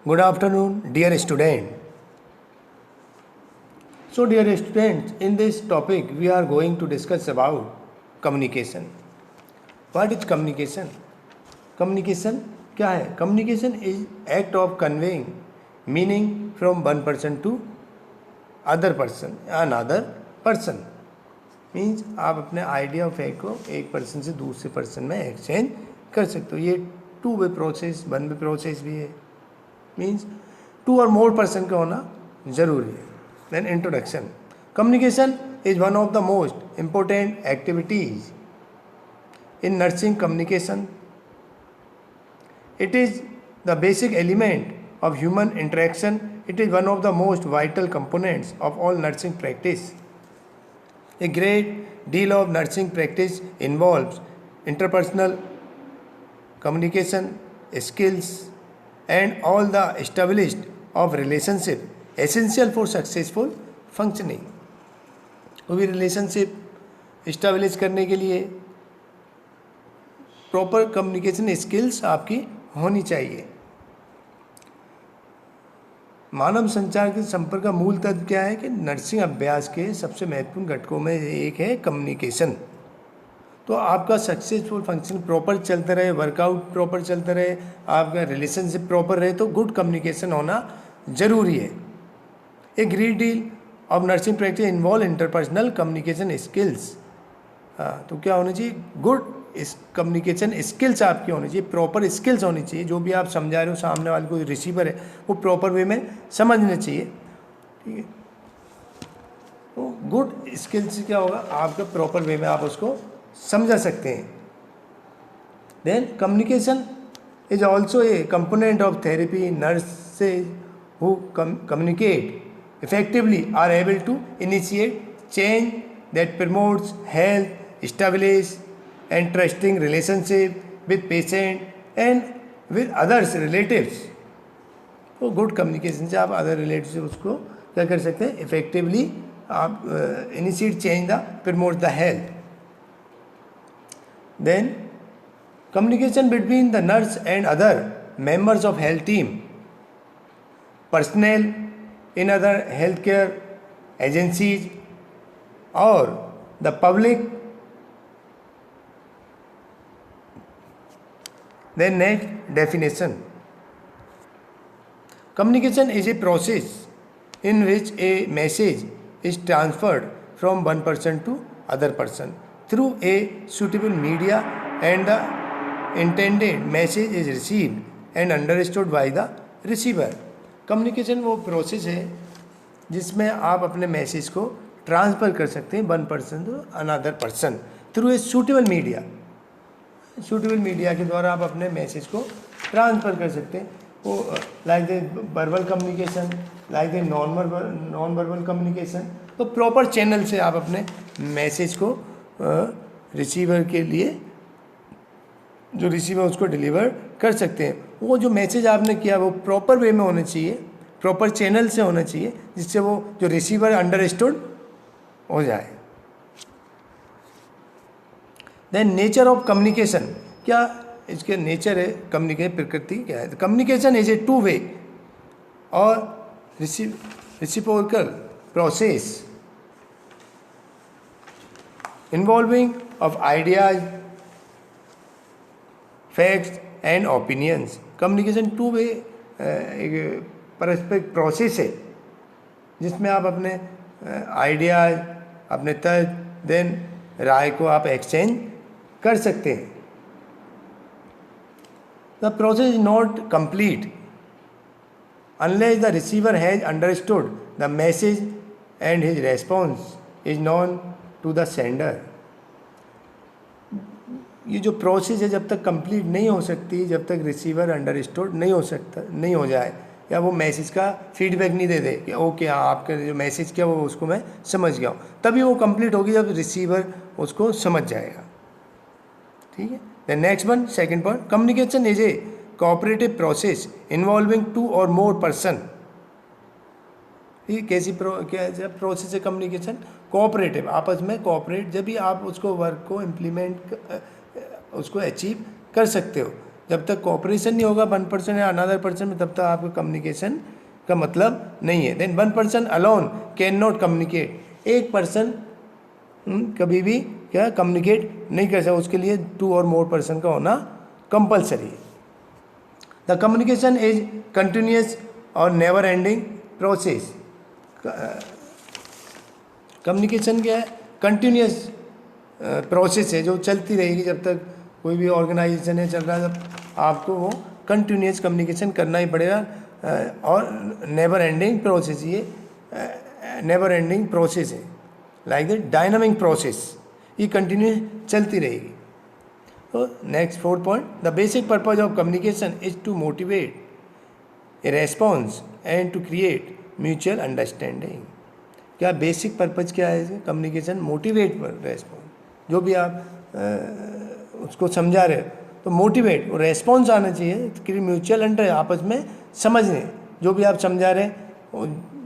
Good afternoon, dear student. So, dear students, in this topic, we are going to discuss about communication. What is communication? Communication क्या है? Communication is act of conveying meaning from one person to another person. Means आप अपने idea of fact को एक person से दूसरे person में exchange कर सकते हो. ये two way process, one way process भी है. Means to or more person का होना ज़रूरी है. Then introduction. Communication is one of the most important activities in nursing communication. It is the basic element of human interaction. It is one of the most vital components of all nursing practice. A great deal of nursing practice involves interpersonal communication skills and all the established of relationship essential for successful functioning. वो भी relationship establish करने के लिए proper communication skills आपकी होनी चाहिए. मानव संचार के संपर्क का मूल तत्व क्या है कि नर्सिंग अभ्यास के सबसे महत्वपूर्ण घटकों में एक है कम्युनिकेशन. तो आपका सक्सेसफुल फंक्शन प्रॉपर चलता रहे, वर्कआउट प्रॉपर चलता रहे, आपका रिलेशनशिप प्रॉपर रहे, तो गुड कम्युनिकेशन होना ज़रूरी है. A great deal of nursing practice involve interpersonal communication skills. तो क्या होना चाहिए? गुड इस कम्युनिकेशन स्किल्स आपकी होनी चाहिए, प्रॉपर स्किल्स होनी चाहिए. जो भी आप समझा रहे हो, सामने वाले कोई रिसीवर है, वो प्रॉपर वे में समझना चाहिए. ठीक है. तो गुड स्किल्स क्या होगा? आपका प्रॉपर वे में आप उसको समझा सकते हैं. Then communication is also a component of therapy. Nurses who communicate effectively are able to initiate change that promotes health, establish and trusting relationship with patient and with others relatives. तो good communication से आप other relative से उसको क्या कर सकते हैं? Effectively आप initiate change the promote the health. Then communication between the nurse and other members of health team, personnel in other health care agencies और the public. Then next definition. Communication is a process in which a message is transferred from one person to other person through a suitable media and the intended message is received and understood by the receiver. Communication वो process है जिसमें आप अपने message को transfer कर सकते हैं one person to another person through a suitable media. Suitable media के द्वारा आप अपने मैसेज को ट्रांसफ़र कर सकते हैं. वो like the verbal communication, like the non verbal communication. तो प्रॉपर चैनल से आप अपने मैसेज को रिसीवर के लिए, जो रिसीवर उसको डिलीवर कर सकते हैं. वो जो मैसेज आपने किया वो प्रॉपर वे में होना चाहिए, प्रॉपर चैनल से होना चाहिए, जिससे वो जो रिसीवर अंडरस्टूड हो जाए. Then nature of communication. क्या इसके नेचर है? कम्युनिकेशन प्रकृति क्या है? Communication is a two way or reciprocal process involving of ideas, facts and opinions. Communication two way एक परस्पर प्रोसेस है जिसमें आप अपने आइडियाज, अपने तर्क, देन राय को आप एक्सचेंज कर सकते हैं. The process is not complete unless the receiver has understood the message and his response is known to the sender. ये जो प्रोसेस है जब तक कंप्लीट नहीं हो सकती, जब तक रिसीवर अंडरस्टूड नहीं हो जाए, या वो मैसेज का फीडबैक नहीं दे दे कि ओके हाँ आपका जो मैसेज किया वो उसको मैं समझ गया हूँ, तभी वो कंप्लीट होगी जब रिसीवर उसको समझ जाएगा. ठीक है. The next one, second point. Communication is a cooperative process involving two or more person. ठीक. कैसी प्रोसेस है कम्युनिकेशन? कोऑपरेटिव, आपस में कोऑपरेट, जब भी आप उसको वर्क को इम्प्लीमेंट उसको अचीव कर सकते हो. जब तक कोऑपरेशन नहीं होगा 1% या अनदर पर्सन में, तब तक आपका कम्युनिकेशन का मतलब नहीं है। Then 1% alone can not communicate, एक पर्सन कभी भी क्या कम्युनिकेट नहीं कर सकता, उसके लिए 2 और मोर पर्सन का होना कंपलसरी है। द कम्युनिकेशन इज कंटिन्यूस और नेवर एंडिंग प्रोसेस। कम्युनिकेशन क्या है? कंटिन्यूस प्रोसेस है जो चलती रहेगी जब तक कोई भी ऑर्गेनाइजेशन है चल रहा है, तब आपको वो कंटिन्यूस कम्युनिकेशन करना ही पड़ेगा। और नेवर एंडिंग प्रोसेस, ये नेवर एंडिंग प्रोसेस है, लाइक द डायनामिक प्रोसेस, ये कंटिन्यूस चलती रहेगी। तो next 4th point, the basic purpose of communication is to motivate a response and to create mutual understanding. क्या बेसिक पर्पज क्या है communication? Motivate response, जो भी आप उसको समझा रहे हो तो मोटिवेट और रेस्पॉन्स आना चाहिए कि म्यूचुअल अंडर, आपस में समझने, जो भी आप समझा रहे हैं,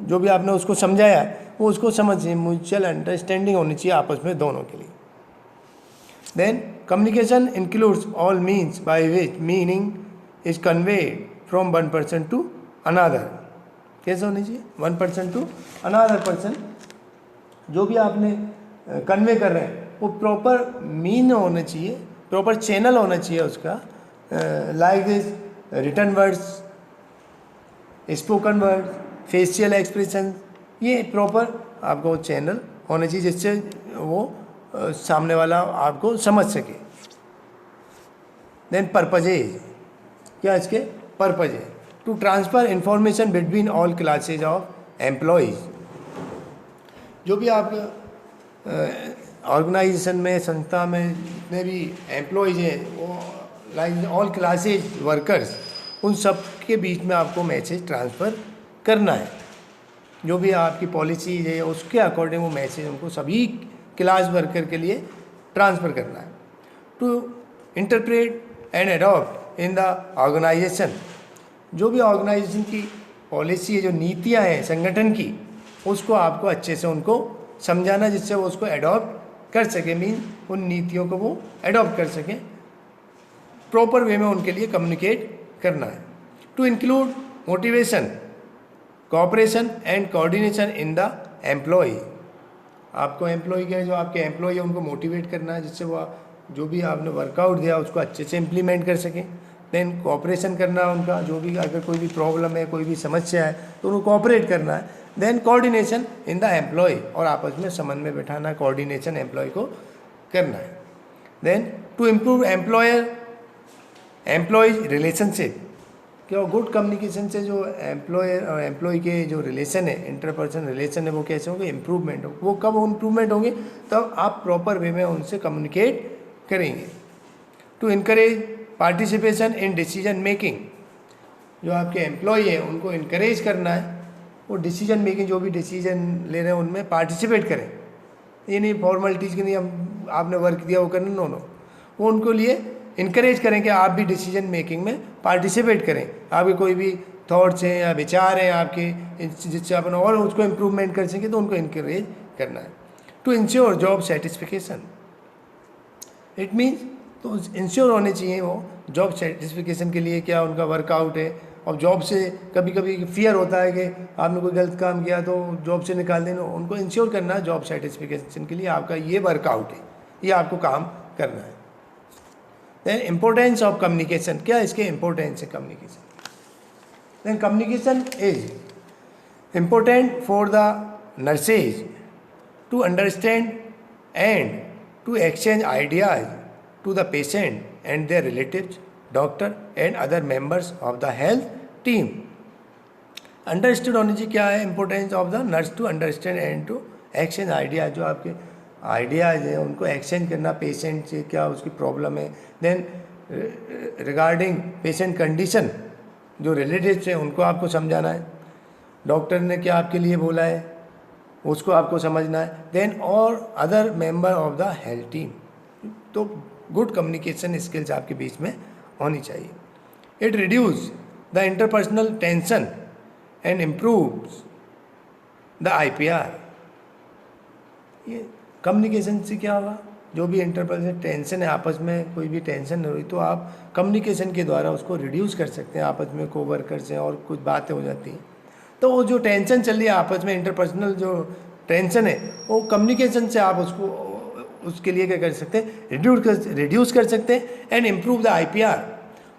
जो भी आपने उसको समझाया वो उसको समझिए, म्यूचुअल अंडरस्टैंडिंग होनी चाहिए आपस में दोनों के लिए। Then communication includes all means by which meaning is conveyed from one person to another. कैसे होनी चाहिए? 1 पर्सन टू अनदर पर्सन, जो भी आपने कन्वे कर रहे हैं वो प्रॉपर मीन होना चाहिए, प्रॉपर चैनल होना चाहिए उसका, like this written words, spoken word, facial expression, ये प्रॉपर आपको चैनल होना चाहिए जिससे वो सामने वाला आपको समझ सके। देन पर्पजेज, क्या इसके पर्पज है? To transfer information between all classes of employees. जो भी आप ऑर्गेनाइजेशन में, संस्था में जितने भी एम्प्लॉयज़ हैं, वो लाइक ऑल क्लासेज वर्कर्स, उन सब के बीच में आपको मैसेज ट्रांसफ़र करना है। जो भी आपकी पॉलिसीज है उसके अकॉर्डिंग वो मैसेज उनको सभी क्लास वर्कर के लिए ट्रांसफ़र करना है। To interpret and adopt in the organization, जो भी ऑर्गेनाइजेशन की पॉलिसी है, जो नीतियाँ हैं संगठन की, उसको आपको अच्छे से उनको समझाना जिससे वो उसको अडॉप्ट कर सके, मीन उन नीतियों को वो अडॉप्ट कर सकें, प्रॉपर वे में उनके लिए कम्युनिकेट करना है। To include motivation, cooperation and coordination in the employee, आपको एम्प्लॉय क्या है, जो आपके एम्प्लॉय है उनको मोटिवेट करना है जिससे वो जो भी आपने वर्कआउट दिया उसको अच्छे से इम्प्लीमेंट कर सकें। देन कोऑपरेशन करना है उनका, जो भी अगर कोई भी प्रॉब्लम है, कोई भी समस्या है तो उनको कोऑपरेट करना है। Then coordination in the employee, और आपस में समन्वय में बैठाना, कोऑर्डिनेशन एम्प्लॉय को करना है। Then to improve employees relationship, क्या गुड कम्युनिकेशन से जो एम्प्लॉयर और एम्प्लॉय के जो रिलेशन है, इंटरपर्सनल रिलेशन है, वो कैसे होंगे? इम्प्रूवमेंट हो। वो कब इम्प्रूवमेंट होंगे? तब आप प्रॉपर वे में उनसे कम्युनिकेट करेंगे। To encourage participation in decision making, जो आपके एम्प्लॉय है उनको इनकरेज करना है, वो डिसीजन मेकिंग, जो भी डिसीजन ले रहे हैं उनमें पार्टिसिपेट करें। ये नहीं फॉर्मेलिटीज़ की नहीं, हम आपने वर्क दिया वो करना, नो, वो उनको लिए इनकरेज करें कि आप भी डिसीजन मेकिंग में पार्टिसिपेट करें। आपके कोई भी थॉट्स हैं या विचार हैं आपके, जिससे अपन और उसको इम्प्रूवमेंट कर सकें, तो उनको इनकरेज करना है। To ensure job satisfaction, it means तो इंश्योर होने चाहिए वो जॉब सेटिस्फिकेशन के लिए, क्या उनका वर्कआउट है। और जॉब से कभी कभी फियर होता है कि आपने कोई गलत काम किया तो जॉब से निकाल देना, उनको इंश्योर करना है जॉब सेटिस्फिकेशन के लिए आपका ये वर्कआउट है, ये आपको काम करना है। देन इम्पोर्टेंस ऑफ कम्युनिकेशन, क्या इसके इम्पोर्टेंस है communication? Then communication is important for the nurses to understand and to exchange ideas to the patient and their relatives, doctor and other members of the health team. Understood होनी चाहिए क्या है importance of the nurse to understand and to exchange ideas, जो आपके ideas हैं उनको exchange करना patient से, क्या उसकी प्रॉब्लम है। देन रिगार्डिंग पेशेंट कंडीशन, जो रिलेटिव्स हैं उनको आपको समझाना है, डॉक्टर ने क्या आपके लिए बोला है उसको आपको समझना है। देन और other member of the health team, तो गुड कम्युनिकेशन स्किल्स आपके बीच में होनी चाहिए। It reduce the interpersonal tension and improves the IPR। ये कम्युनिकेशन से क्या होगा? जो भी इंटरपर्सनल टेंशन है, आपस में कोई भी टेंशन हो रही, तो आप कम्युनिकेशन के द्वारा उसको रिड्यूस कर सकते हैं। आपस में कोवर्कर से और कुछ बातें हो जाती हैं, तो वो जो टेंशन चल रही है आपस में, इंटरपर्सनल जो टेंशन है, वो कम्युनिकेशन से आप उसको उसके लिए क्या कर सकते हैं, रिड्यूस कर सकते हैं एंड इम्प्रूव द IPR।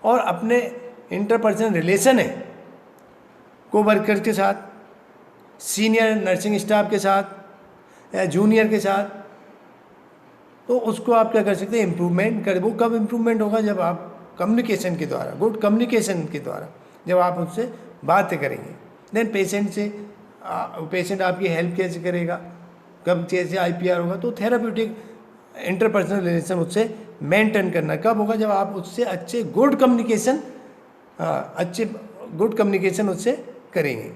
और अपने इंटरपर्सनल रिलेशन है कोवर्कर के साथ, सीनियर नर्सिंग स्टाफ के साथ या जूनियर के साथ, तो उसको आप क्या कर सकते हैं, इम्प्रूवमेंट कर। वो कब इम्प्रूवमेंट होगा, जब आप कम्युनिकेशन के द्वारा, गुड कम्युनिकेशन के द्वारा जब आप उससे बातें करेंगे। देन पेशेंट से पेशेंट आपकी हेल्प कैसे करेगा, कब कैसे IPR होगा, तो थेराप्यूटिक इंटरपर्सनल रिलेशन उससे मेंटेन करना कब होगा, जब आप उससे अच्छे गुड कम्युनिकेशन उससे करेंगे।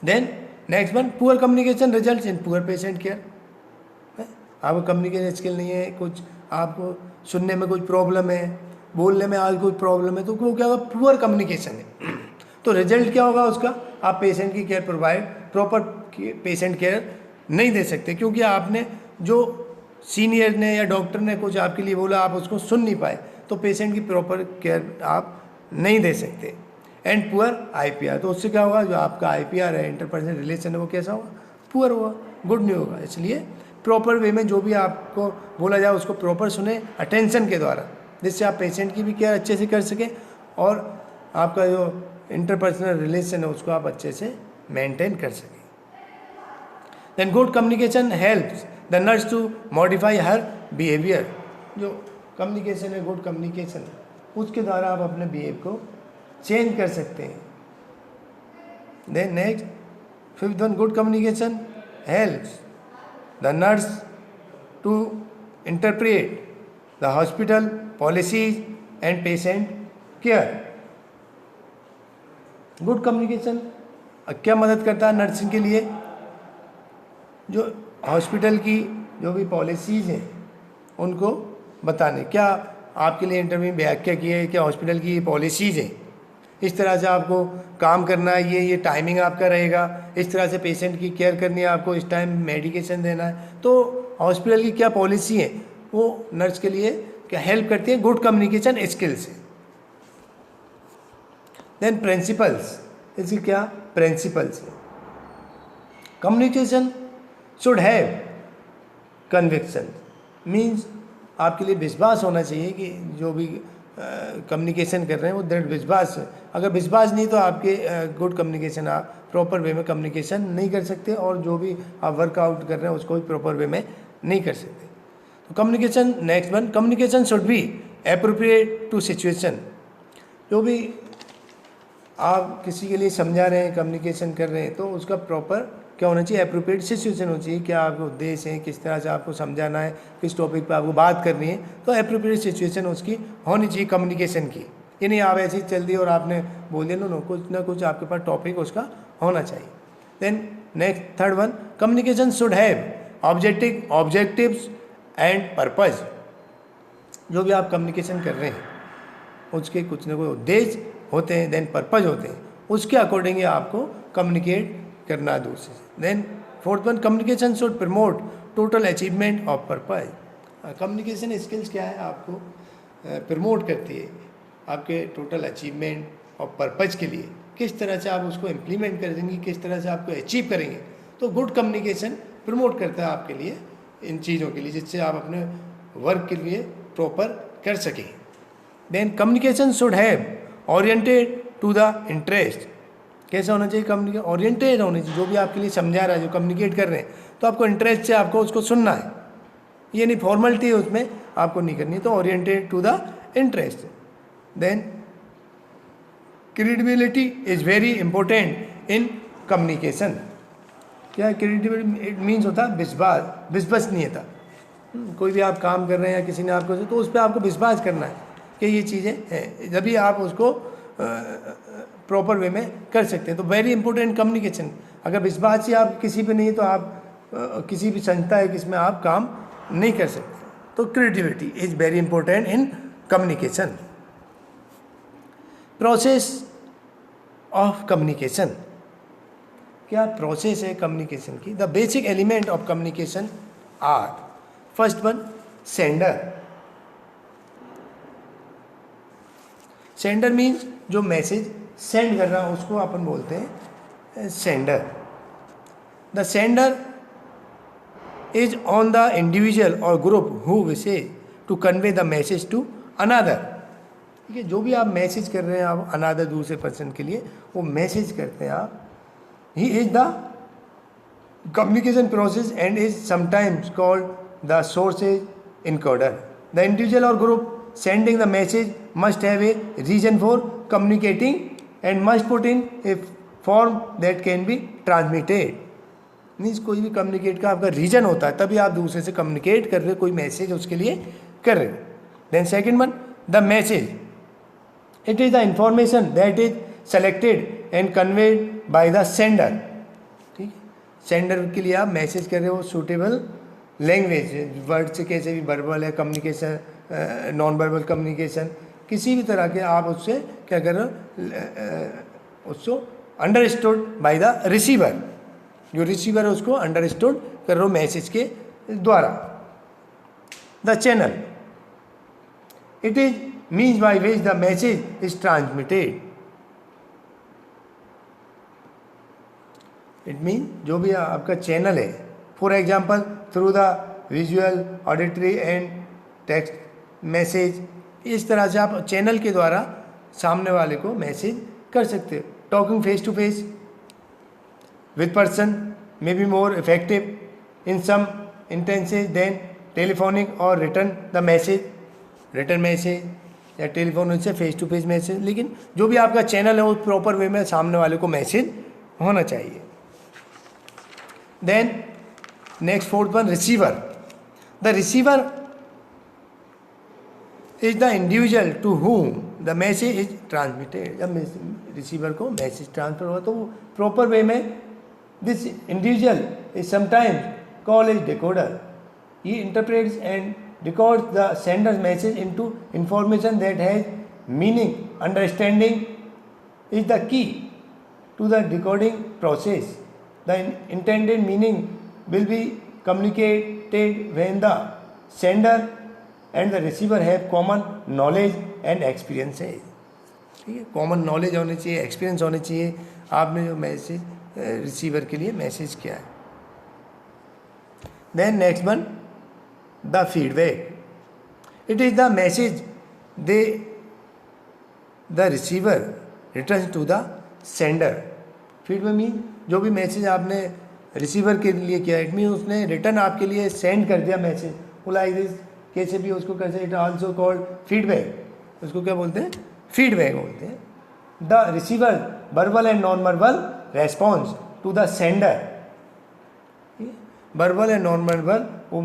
Then next one, poor communication results in poor patient care. आपको कम्युनिकेशन स्किल नहीं है, कुछ आपको सुनने में कुछ प्रॉब्लम है, बोलने में आज कुछ प्रॉब्लम है, तो वो क्या होगा, पुअर कम्युनिकेशन है। तो रिजल्ट क्या होगा उसका, आप पेशेंट की केयर प्रॉपर पेशेंट केयर नहीं दे सकते, क्योंकि आपने जो सीनियर ने या डॉक्टर ने कुछ आपके लिए बोला, आप उसको सुन नहीं पाए, तो पेशेंट की प्रॉपर केयर आप नहीं दे सकते। एंड पुअर IPR, तो उससे क्या होगा, जो आपका IPR है, इंटरपर्सनल रिलेशन है, वो कैसा होगा, पुअर होगा, गुड नहीं होगा। इसलिए प्रॉपर वे में जो भी आपको बोला जाए उसको प्रॉपर सुने अटेंशन के द्वारा, जिससे आप पेशेंट की भी केयर अच्छे से कर सकें और आपका जो इंटरपर्सनल रिलेशन है उसको आप अच्छे से मेंटेन कर सकें। Then good communication helps the nurse to modify her behaviour. जो कम्युनिकेशन है, गुड कम्युनिकेशन, उसके द्वारा आप अपने बिहेव को चेंज कर सकते हैं। Then next, fifth one, good communication helps the nurse to interpret the hospital policies and patient care. Good communication क्या मदद करता है नर्सिंग के लिए, जो हॉस्पिटल की जो भी पॉलिसीज़ हैं उनको बताने, क्या आपके लिए इंटरव्यू में व्याख्या की है, क्या हॉस्पिटल की पॉलिसीज़ हैं, इस तरह से आपको काम करना है, ये टाइमिंग आपका रहेगा, इस तरह से पेशेंट की केयर करनी है, आपको इस टाइम मेडिकेशन देना है, तो हॉस्पिटल की क्या पॉलिसी है वो नर्स के लिए क्या हेल्प करती है, गुड कम्युनिकेशन स्किल्स से। देन प्रिंसिपल्स, इसकी क्या प्रिंसिपल्स है, communication should have conviction, means आपके लिए विश्वास होना चाहिए कि जो भी कम्युनिकेशन कर रहे हैं वो दृढ़ विश्वास है। अगर विश्वास नहीं तो आपके गुड कम्युनिकेशन, आप प्रॉपर वे में कम्युनिकेशन नहीं कर सकते और जो भी आप वर्कआउट कर रहे हैं उसको भी प्रॉपर वे में नहीं कर सकते। तो communication, next one, communication should be appropriate to situation. जो भी आप किसी के लिए समझा रहे हैं, कम्युनिकेशन कर रहे हैं, तो उसका प्रॉपर क्या होना चाहिए, एप्रोप्रिएट सिचुएशन होनी चाहिए। क्या आपका उद्देश्य है, किस तरह से आपको समझाना है, किस टॉपिक पे आपको बात करनी है, तो एप्रोप्रिएट सिचुएशन उसकी होनी चाहिए कम्युनिकेशन की। ये नहीं आप ऐसे ही चल दिए और आपने बोल दिया, नो कुछ ना कुछ आपके पास टॉपिक उसका होना चाहिए। Then next, third one, communication should have objectives and purpose. जो भी आप कम्युनिकेशन कर रहे हैं उसके कुछ ना कुछ उद्देश्य होते हैं, देन पर्पज़ होते हैं, उसके अकॉर्डिंग ही आपको कम्युनिकेट करना है दूसरे से। Then fourth one, communication should promote total achievement of purpose. Communication skills क्या है, आपको प्रमोट करती है आपके टोटल अचीवमेंट ऑफ पर्पज़ के लिए, किस तरह से आप उसको इम्प्लीमेंट करेंगे, किस तरह से आपको अचीव करेंगे। तो गुड कम्युनिकेशन प्रमोट करता है आपके लिए इन चीज़ों के लिए, जिससे आप अपने वर्क के लिए प्रॉपर कर सकें। Then communication should have oriented to the interest. कैसा होना चाहिए कम्युनिकेशन, ओरिएंटेड होना चाहिए। जो भी आपके लिए समझा रहा है, जो कम्युनिकेट कर रहे हैं, तो आपको इंटरेस्ट से आपको उसको सुनना है, ये नहीं फॉर्मेलिटी है उसमें आपको नहीं करनी, तो oriented to the interest. Then credibility is very important in communication. क्या क्रेडिबिलिटी, इट मीन्स होता है विश्वास, विश्वसनीयता। कोई भी आप काम कर रहे हैं या किसी ने आपको, तो उस पर आपको विश्वास करना है कि ये चीज़ें हैं, जब भी आप उसको प्रॉपर वे में कर सकते हैं। तो वेरी इंपॉर्टेंट कम्युनिकेशन। अगर विश्वास ही आप किसी पे नहीं है तो आप किसी भी संस्था है जिसमें आप काम नहीं कर सकते। तो credibility is very important in communication. Process of communication, क्या प्रोसेस है कम्युनिकेशन की। The basic element of communication are, first one sender. Sender means जो मैसेज सेंड कर रहा है उसको अपन बोलते हैं sender. The sender is on the individual or group who wishes to convey the message to another. ठीक है, जो भी आप मैसेज कर रहे हैं आप अनदर दूसरे पर्सन के लिए, वो मैसेज करते हैं आप। He is the communication process and is sometimes called the sources encoder. The individual or group sending the message must have a reason for communicating and must put in a form that can be transmitted। Means कोई भी communicate का आपका reason होता है, तभी आप दूसरे से कम्युनिकेट कर रहे हो, कोई मैसेज उसके लिए कर रहे हो। Then second one, the message it is the information that is selected and conveyed by the sender. ठीक है, सेंडर के लिए आप मैसेज कर रहे हो सूटेबल लैंग्वेज, वर्ड से कैसे भी वर्बल है कम्युनिकेशन, नॉन वर्बल कम्युनिकेशन, किसी भी तरह के आप उससे क्या कर रहे हो, उसको अंडरस्टूड बाय द रिसीवर, जो रिसीवर है उसको अंडरस्टूड कर रहे हो मैसेज के द्वारा। The channel it is means by which the message is transmitted. It mean जो भी आपका चैनल है, for example through the visual, auditory and text message, इस तरह से आप चैनल के द्वारा सामने वाले को मैसेज कर सकते हो। Talking face to face with person may be more effective in some instances than telephonic or return the message, return message या टेलीफोन से फेस टू फेस मैसेज, लेकिन जो भी आपका चैनल है वो प्रॉपर वे में सामने वाले को मैसेज होना चाहिए। Then next fourth one, receiver. The receiver is the individual to whom the message is transmitted. जब रिसीवर को मैसेज ट्रांसफर हुआ तो वो प्रॉपर वे में, this individual is sometimes called as decoder. He interprets and decodes the sender's message into information that has meaning. Understanding is the key to the decoding process. The intended meaning will be communicated when the sender and the receiver have common knowledge and experiences। ठीक है, common knowledge होनी चाहिए, experience होने चाहिए आपने जो message receiver के लिए मैसेज किया है। Then next one, the feedback. It is the message they the receiver return to the sender. Feedback mean जो भी मैसेज आपने रिसीवर के लिए किया, इट मीन उसने रिटर्न आपके लिए सेंड कर दिया मैसेज, वो लाइक दिस, कैसे भी उसको कैसे, इट आल्सो कॉल्ड फीडबैक। उसको क्या बोलते हैं, फीडबैक बोलते हैं। The receiver verbal and non verbal response to the sender. Verbal and non verbal वो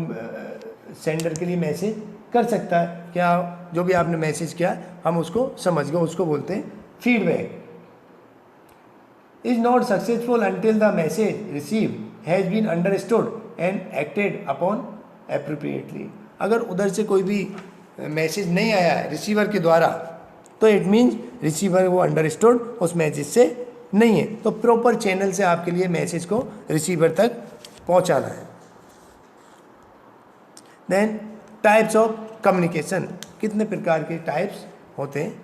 सेंडर के लिए मैसेज कर सकता है, क्या जो भी आपने मैसेज किया हम उसको समझ गए, उसको बोलते हैं feedback. is not successful until the message received has been understood and acted upon appropriately। अगर उधर से कोई भी मैसेज नहीं आया है रिसीवर के द्वारा तो इट मीन्स रिसीवर वो अंडरस्टूड उस मैसेज से नहीं है, तो प्रॉपर चैनल से आपके लिए मैसेज को रिसीवर तक पहुंचाना है। देन टाइप्स ऑफ कम्युनिकेशन, कितने प्रकार के टाइप्स होते हैं,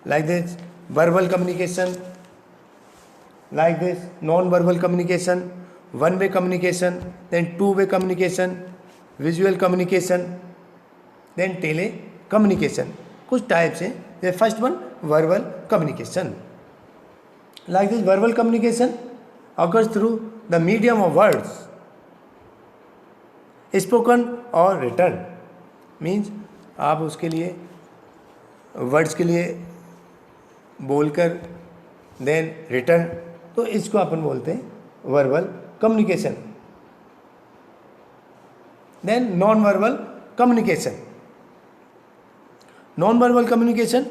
like this verbal communication, like this non-verbal communication, one-way communication, then two-way communication, visual communication, then telecommunication। कुछ टाइप्स हैं। The first one, verbal communication। Like this verbal communication occurs through the medium of words, spoken or written। means आप उसके लिए words के लिए बोलकर then return, तो इसको अपन बोलते हैं verbal communication. Then non verbal communication. Non verbal communication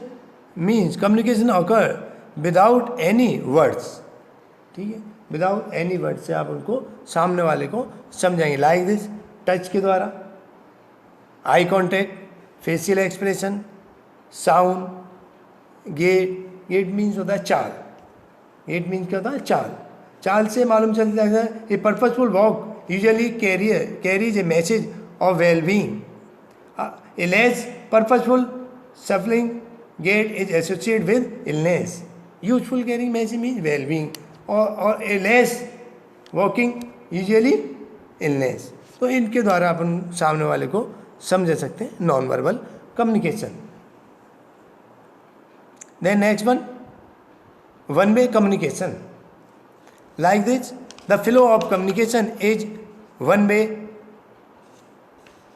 means communication occur without any words. ठीक है, विदाउट एनी वर्ड से आप उनको सामने वाले को समझाएंगे, लाइक दिस, टच के द्वारा, eye contact, facial expression, sound, gait. Gait means होता है चाल। गेट मीन्स क्या होता है, चाल। चाल से मालूम चलता है a purposeful walk usually carries a message of well-being. A less purposeful shuffling gait is associated with illness. Useful carrying message means well-being, or a less walking usually illness. तो इनके द्वारा अपन सामने वाले को समझ सकते हैं non verbal communication. Then next one way communication. Like this, the flow of communication is one way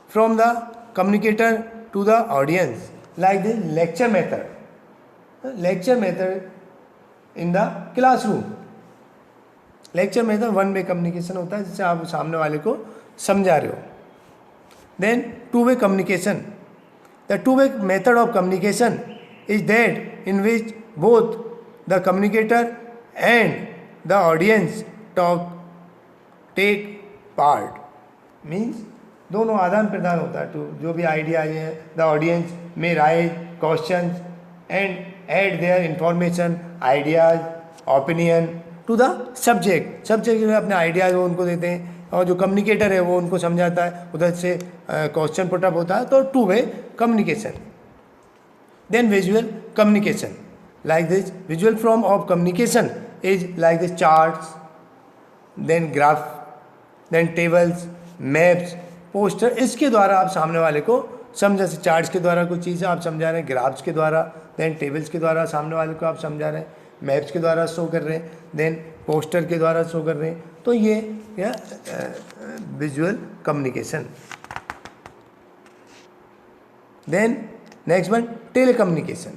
from the communicator to the audience. Like this, lecture method. Lecture method in the classroom. Lecture में तो one way communication होता है जिससे आप सामने वाले को समझा रहे हो. Then two way communication. The two way method of communication is that in which both the communicator and the audience take part. Means दोनों आदान प्रदान होता है. टू जो भी आइडिया है, द ऑडियंस में raise question and add their information, ideas, opinion to the subject. Subject जो अपने आइडियाज वो उनको देते हैं और जो कम्युनिकेटर है वो उनको समझाता है, उधर से क्वेश्चन पुटअप होता है. तो two way communication. Then visual communication. Like this, visual form of communication is like this charts, then graph, then tables, maps, poster. इसके द्वारा आप सामने वाले को समझा. से चार्ट्स के द्वारा कुछ चीज़ें आप समझा रहे हैं, ग्राफ्स के द्वारा, देन टेबल्स के द्वारा सामने वाले को आप समझा रहे हैं, मैप्स के द्वारा शो कर रहे हैं, देन पोस्टर के द्वारा शो कर रहे हैं. तो ये क्या visual communication. Then next one, telecommunication.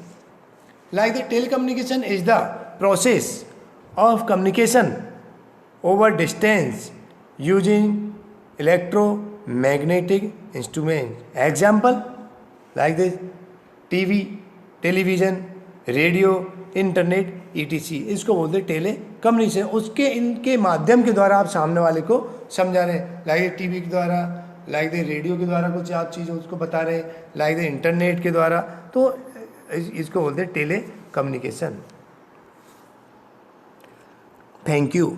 Like the telecommunication is the process of communication over distance using electromagnetic instrument. Example like this, TV, television, radio, internet, ETC. इसको बोलते हैं टेली कम्युनिकेशन. उसके इनके माध्यम के द्वारा आप सामने वाले को समझा रहे हैं. लाइक टीवी के द्वारा, लाइक द रेडियो के द्वारा कुछ आप चीज़ उसको बता रहे हैं, लाइक द इंटरनेट के द्वारा. तो इसको बोलते हैं टेली कम्युनिकेशन. Thank you.